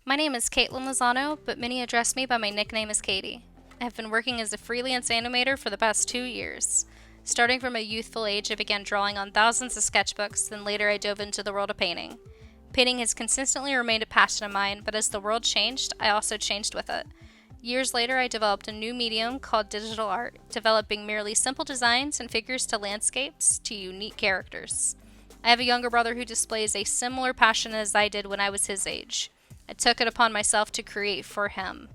My name is Caitlin Lozano, but many address me by my nickname as Katie. I have been working as a freelance animator for the past 2 years. Starting from a youthful age, I began drawing on thousands of sketchbooks, then later I dove into the world of painting. Painting has consistently remained a passion of mine, but as the world changed, I also changed with it. Years later, I developed a new medium called digital art, developing merely simple designs and figures to landscapes to unique characters. I have a younger brother who displays a similar passion as I did when I was his age. I took it upon myself to create for him.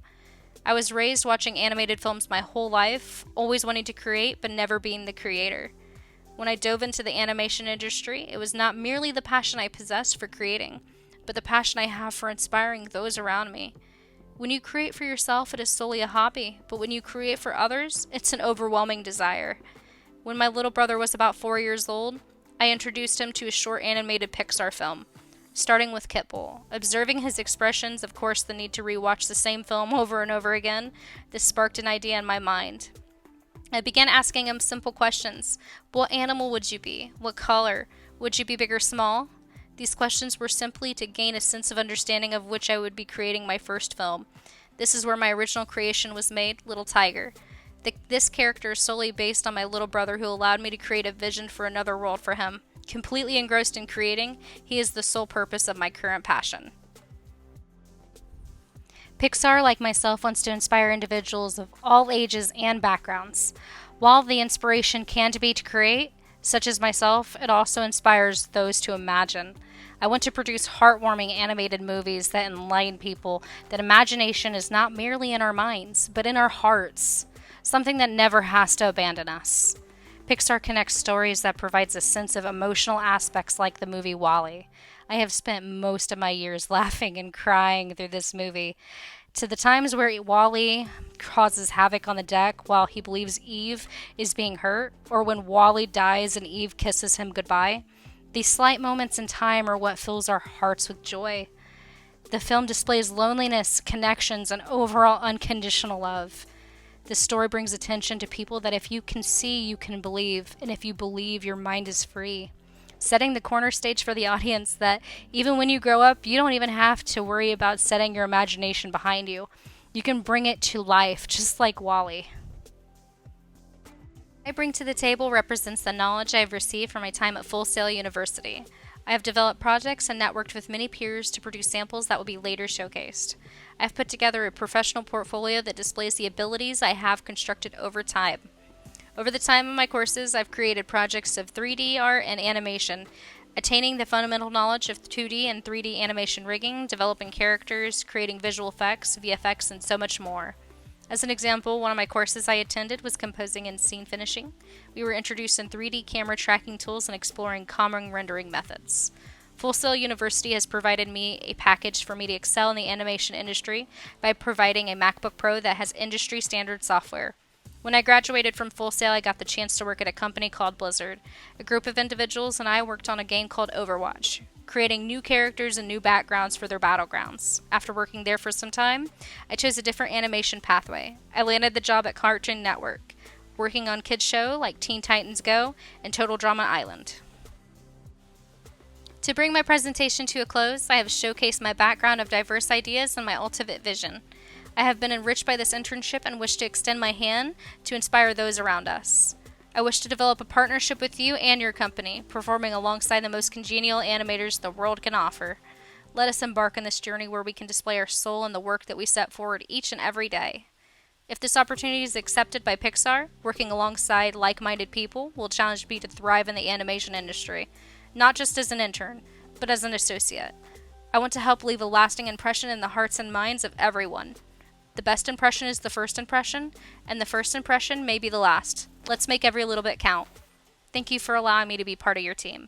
I was raised watching animated films my whole life, always wanting to create but never being the creator. When I dove into the animation industry, it was not merely the passion I possessed for creating, but the passion I have for inspiring those around me. When you create for yourself, it is solely a hobby, but when you create for others, it's an overwhelming desire. When my little brother was about 4 years old, I introduced him to a short animated Pixar film, starting with Kitbull. Observing his expressions, of course the need to rewatch the same film over and over again, this sparked an idea in my mind. I began asking him simple questions. What animal would you be? What color? Would you be big or small? These questions were simply to gain a sense of understanding of which I would be creating my first film. This is where my original creation was made, Little Tiger. This character is solely based on my little brother who allowed me to create a vision for another world for him. Completely engrossed in creating, he is the sole purpose of my current passion. Pixar, like myself, wants to inspire individuals of all ages and backgrounds. While the inspiration can be to create, such as myself, it also inspires those to imagine. I want to produce heartwarming animated movies that enlighten people that imagination is not merely in our minds, but in our hearts, something that never has to abandon us. Pixar connects stories that provides a sense of emotional aspects like the movie Walle. I have spent most of my years laughing and crying through this movie. To the times where Walle causes havoc on the deck while he believes Eve is being hurt, or when Walle dies and Eve kisses him goodbye. These slight moments in time are what fills our hearts with joy. The film displays loneliness, connections, and overall unconditional love. This story brings attention to people that if you can see, you can believe, and if you believe, your mind is free. Setting the corner stage for the audience that even when you grow up, you don't even have to worry about setting your imagination behind you. You can bring it to life, just like Walle. I bring to the table represents the knowledge I have received from my time at Full Sail University. I have developed projects and networked with many peers to produce samples that will be later showcased. I have put together a professional portfolio that displays the abilities I have constructed over time. Over the time of my courses, I've created projects of 3D art and animation, attaining the fundamental knowledge of 2D and 3D animation rigging, developing characters, creating visual effects, VFX, and so much more. As an example, one of my courses I attended was composing and scene finishing. We were introduced in 3D camera tracking tools and exploring common rendering methods. Full Sail University has provided me a package for me to excel in the animation industry by providing a MacBook Pro that has industry standard software. When I graduated from Full Sail, I got the chance to work at a company called Blizzard. A group of individuals and I worked on a game called Overwatch, creating new characters and new backgrounds for their battlegrounds. After working there for some time, I chose a different animation pathway. I landed the job at Cartoon Network, working on kids' shows like Teen Titans Go and Total Drama Island. To bring my presentation to a close, I have showcased my background of diverse ideas and my ultimate vision. I have been enriched by this internship and wish to extend my hand to inspire those around us. I wish to develop a partnership with you and your company, performing alongside the most congenial animators the world can offer. Let us embark on this journey where we can display our soul in the work that we set forward each and every day. If this opportunity is accepted by Pixar, working alongside like-minded people will challenge me to thrive in the animation industry, not just as an intern, but as an associate. I want to help leave a lasting impression in the hearts and minds of everyone. The best impression is the first impression, and the first impression may be the last. Let's make every little bit count. Thank you for allowing me to be part of your team.